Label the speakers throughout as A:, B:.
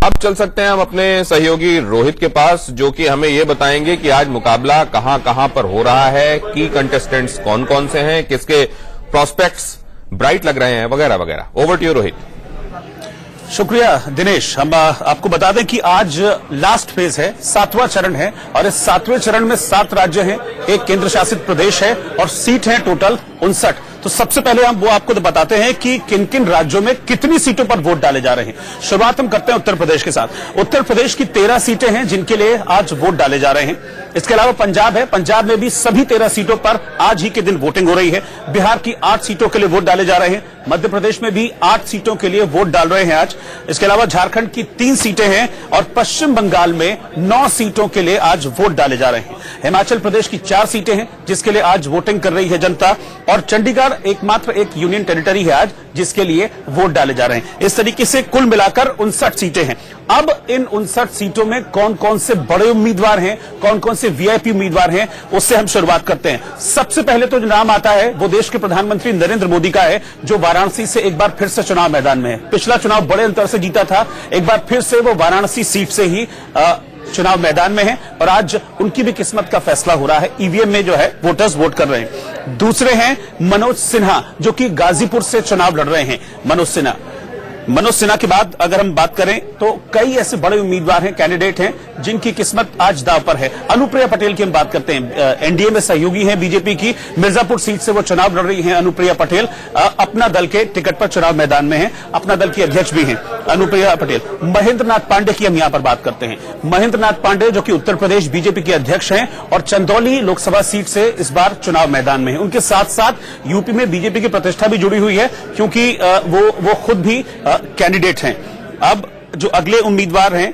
A: अब चल सकते हैं हम अपने सहयोगी रोहित के पास, जो कि हमें ये बताएंगे कि आज मुकाबला कहां पर हो रहा है, की कंटेस्टेंट्स कौन कौन से हैं, किसके प्रोस्पेक्ट्स ब्राइट लग रहे हैं, वगैरह वगैरह। Over to you Rohit.
B: शुक्रिया दिनेश। हम आपको बता दें कि आज लास्ट फेज है, 7वां चरण है, और इस 7वें चरण में 7 राज्य हैं, एक केंद्र शासित प्रदेश है और सीट है टोटल 59। तो सबसे पहले हम वो आपको बताते हैं कि किन किन राज्यों में कितनी सीटों पर वोट डाले जा रहे हैं। शुरुआत हम करते हैं उत्तर प्रदेश के साथ। उत्तर प्रदेश की 13 सीटें हैं जिनके लिए आज वोट डाले जा रहे हैं। इसके अलावा पंजाब है, पंजाब में भी सभी 13 सीटों पर आज ही के दिन वोटिंग हो रही है। बिहार की 8 सीटों के लिए वोट डाले जा रहे हैं। मध्य प्रदेश में भी 8 सीटों के लिए वोट डाल रहे हैं आज। इसके अलावा झारखंड की 3 सीटें हैं और पश्चिम बंगाल में 9 सीटों के लिए आज वोट डाले जा रहे हैं। हिमाचल प्रदेश की 4 सीटें हैं जिसके लिए आज वोटिंग कर रही है जनता, और चंडीगढ़ एकमात्र एक यूनियन टेरिटरी है आज जिसके लिए वोट डाले जा रहे हैं। इस तरीके से कुल मिलाकर 59 सीटें हैं। अब इन 59 सीटों में कौन कौन से बड़े उम्मीदवार हैं, कौन कौन से वीआईपी उम्मीदवार हैं, उससे हम शुरुआत करते हैं। सबसे पहले तो जो नाम आता है वो देश के प्रधानमंत्री नरेंद्र मोदी का है, जो वाराणसी से एक बार फिर से चुनाव मैदान में है। पिछला चुनाव बड़े अंतर से जीता था, एक बार फिर से वो वाराणसी सीट से ही चुनाव मैदान में है और आज उनकी भी किस्मत का फैसला हो रहा है। ईवीएम में जो है वोटर्स वोट कर रहे हैं। दूसरे हैं मनोज सिन्हा, जो कि गाजीपुर से चुनाव लड़ रहे हैं। मनोज सिन्हा के बाद अगर हम बात करें तो कई ऐसे बड़े उम्मीदवार हैं, कैंडिडेट हैं जिनकी किस्मत आज दांव पर है। अनुप्रिया पटेल की हम बात करते हैं, एनडीए में सहयोगी हैं बीजेपी की, मिर्जापुर सीट से वो चुनाव लड़ रही हैं। अनुप्रिया पटेल अपना दल के टिकट पर चुनाव मैदान में है, अपना दल की अध्यक्ष भी हैं अनुप्रिया पटेल। महेंद्र नाथ पांडे की हम यहां पर बात करते हैं। महेंद्र नाथ पांडे जो कि उत्तर प्रदेश बीजेपी के अध्यक्ष हैं और चंदौली लोकसभा सीट से इस बार चुनाव मैदान में है। उनके साथ साथ यूपी में बीजेपी की प्रतिष्ठा भी जुड़ी हुई है, क्योंकि वो खुद भी कैंडिडेट हैं। अब जो अगले उम्मीदवार हैं,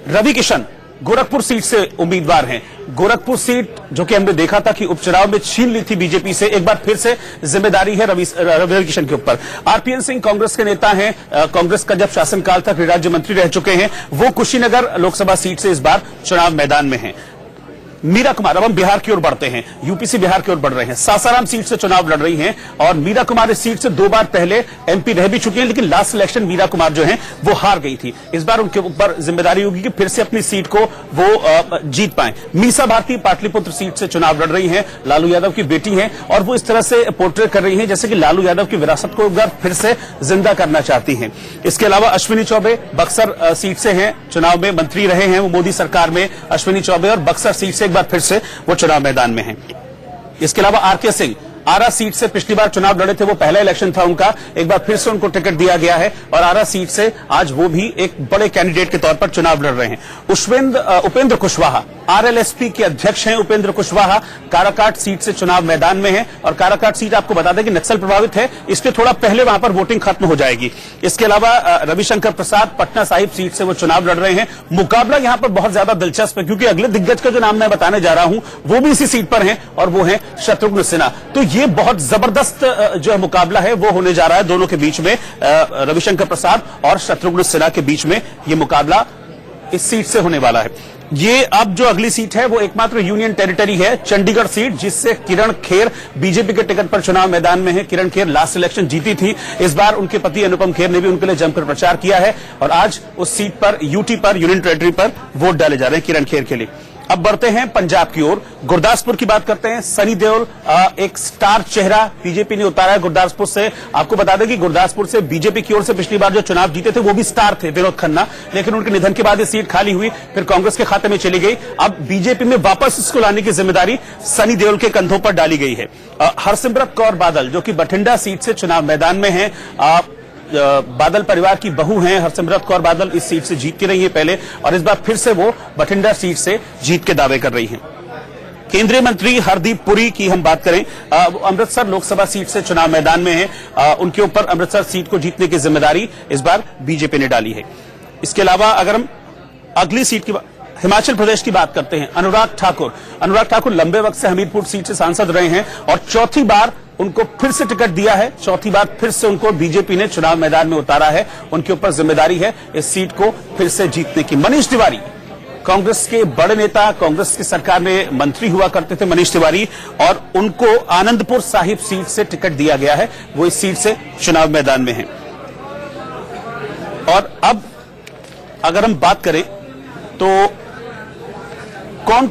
B: रवि किशन गोरखपुर सीट से उम्मीदवार हैं। गोरखपुर सीट जो कि हमने देखा था कि उपचुनाव में छीन ली थी बीजेपी से, एक बार फिर से जिम्मेदारी है रवि किशन के ऊपर। आरपीएन सिंह कांग्रेस के नेता हैं, कांग्रेस का जब शासनकाल था गृह राज्य मंत्री रह चुके हैं। वो कुशीनगर लोकसभा सीट से इस बार चुनाव मैदान में हैं। मीरा कुमार, अब हम बिहार की ओर बढ़ते हैं, यूपी से बिहार की ओर बढ़ रहे हैं। सासाराम सीट से चुनाव लड़ रही हैं और मीरा कुमार इस सीट से 2 बार पहले एमपी रह भी चुकी हैं, लेकिन लास्ट इलेक्शन मीरा कुमार जो हैं वो हार गई थी। इस बार उनके ऊपर जिम्मेदारी होगी कि फिर से अपनी सीट को वो जीत पाएं। मीसा भारती पाटलिपुत्र सीट से चुनाव लड़ रही हैं, लालू यादव की बेटी हैं, और वो इस तरह से पोर्ट्रेट कर रही हैं जैसे कि लालू यादव की विरासत को एक बार फिर से जिंदा करना चाहती हैं। इसके अलावा अश्विनी चौबे बक्सर सीट से हैं, चुनाव में मंत्री रहे हैं वो मोदी सरकार में। अश्विनी चौबे और बक्सर सीट से एक बार फिर से वो चुनाव मैदान में हैं। इसके अलावा आरके सिंह आरा सीट से पिछली बार चुनाव लड़े थे, वो पहला इलेक्शन था उनका, एक बार फिर से उनको टिकट दिया गया है और आरा सीट से आज वो भी एक बड़े कैंडिडेट के तौर पर चुनाव लड़ रहे हैं। उपेंद्र कुशवाहा आरएलएसपी के अध्यक्ष हैं। उपेंद्र कुशवाहा काराकाट सीट से चुनाव मैदान में है और काराकाट सीट आपको बता दें कि नक्सल प्रभावित है, इसलिए थोड़ा पहले वहां पर वोटिंग खत्म हो जाएगी। इसके अलावा रविशंकर प्रसाद पटना साहिब सीट से वो चुनाव लड़ रहे हैं। मुकाबला यहां पर बहुत ज्यादा दिलचस्प है, क्योंकि अगले दिग्गज का जो नाम मैं बताने जा रहा हूं वो भी इसी सीट पर है और वो है शत्रुघ्न सिन्हा। तो ये बहुत जबरदस्त जो है मुकाबला है वो होने जा रहा है दोनों के बीच में, रविशंकर प्रसाद और शत्रुघ्न सिन्हा के बीच में ये मुकाबला इस सीट से होने वाला है। ये अब जो अगली सीट है वो एकमात्र यूनियन टेरिटरी है, चंडीगढ़ सीट, जिससे किरण खेर बीजेपी के टिकट पर चुनाव मैदान में है। किरण खेर लास्ट इलेक्शन जीती थी, इस बार उनके पति अनुपम खेर ने भी उनके लिए जमकर प्रचार किया है और आज उस सीट पर यूटी पर यूनियन टेरिटरी पर वोट डाले जा रहे हैं किरण खेर के लिए। अब बढ़ते हैं पंजाब की ओर, गुरदासपुर की बात करते हैं। सनी देओल एक स्टार चेहरा बीजेपी ने उतारा है गुरदासपुर से। आपको बता दें कि गुरदासपुर से बीजेपी की ओर से पिछली बार जो चुनाव जीते थे वो भी स्टार थे, विनोद खन्ना, लेकिन उनके निधन के बाद ये सीट खाली हुई, फिर कांग्रेस के खाते में चली गई। अब बीजेपी में वापस इसको लाने की जिम्मेदारी सनी देओल के कंधों पर डाली गई है। हरसिमरत कौर बादल जो कि बठिंडा सीट से चुनाव मैदान में है, बादल परिवार की बहू हैं हरसिमरत कौर बादल, इस सीट से जीत के रही है पहले और इस बार फिर से वो बठिंडा सीट से जीत के दावे कर रही हैं। केंद्रीय मंत्री हरदीप पुरी की हम बात करें, अमृतसर लोकसभा सीट से चुनाव मैदान में है, उनके ऊपर अमृतसर सीट को जीतने की जिम्मेदारी इस बार बीजेपी ने डाली है। इसके अलावा अगर हम अगली सीट की हिमाचल प्रदेश की बात करते हैं, अनुराग ठाकुर लंबे वक्त से हमीरपुर सीट से सांसद रहे हैं और चौथी बार उनको फिर से टिकट दिया है, चौथी बार फिर से उनको बीजेपी ने चुनाव मैदान में उतारा है। उनके ऊपर जिम्मेदारी है इस सीट को फिर से जीतने की। मनीष तिवारी कांग्रेस के बड़े नेता, कांग्रेस की सरकार में मंत्री हुआ करते थे मनीष तिवारी, और उनको आनंदपुर साहिब सीट से टिकट दिया गया है, वो इस सीट से चुनाव मैदान में है। और अब अगर हम बात करें तो कौन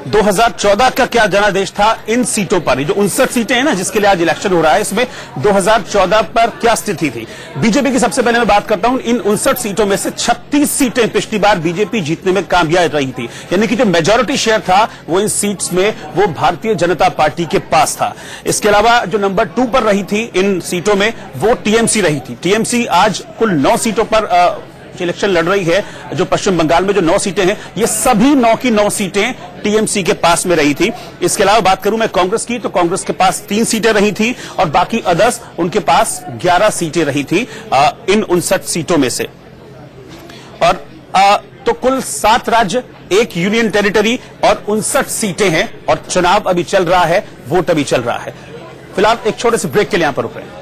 B: 2014 का क्या जनादेश था इन सीटों पर, जो 59 सीटें हैं ना जिसके लिए आज इलेक्शन हो रहा है, इसमें 2014 पर क्या स्थिति थी। बीजेपी की सबसे पहले मैं बात करता हूं, इन 59 सीटों में से 36 सीटें पिछली बार बीजेपी जीतने में कामयाब रही थी, यानी कि जो मेजॉरिटी शेयर था वो इन सीट्स में वो भारतीय जनता पार्टी के पास था। इसके अलावा जो नंबर 2 पर रही थी इन सीटों में वो टीएमसी रही थी। टीएमसी आज कुल 9 सीटों पर इलेक्शन लड़ रही है। जो पश्चिम बंगाल में जो 9 सीटें हैं, ये सभी 9 की 9 सीटें टीएमसी के पास में रही थी। इसके अलावा बात करूं मैं कांग्रेस की, तो कांग्रेस के पास 3 सीटें रही थी और बाकी अदर्स उनके पास 11 सीटें रही थी इन 59 सीटों में से। और तो कुल 7 राज्य, 1 यूनियन टेरिटरी और 59 सीटें हैं और चुनाव अभी चल रहा है, वोट अभी चल रहा है। फिलहाल एक छोटे से ब्रेक के लिए यहां पर रुक रहे हैं।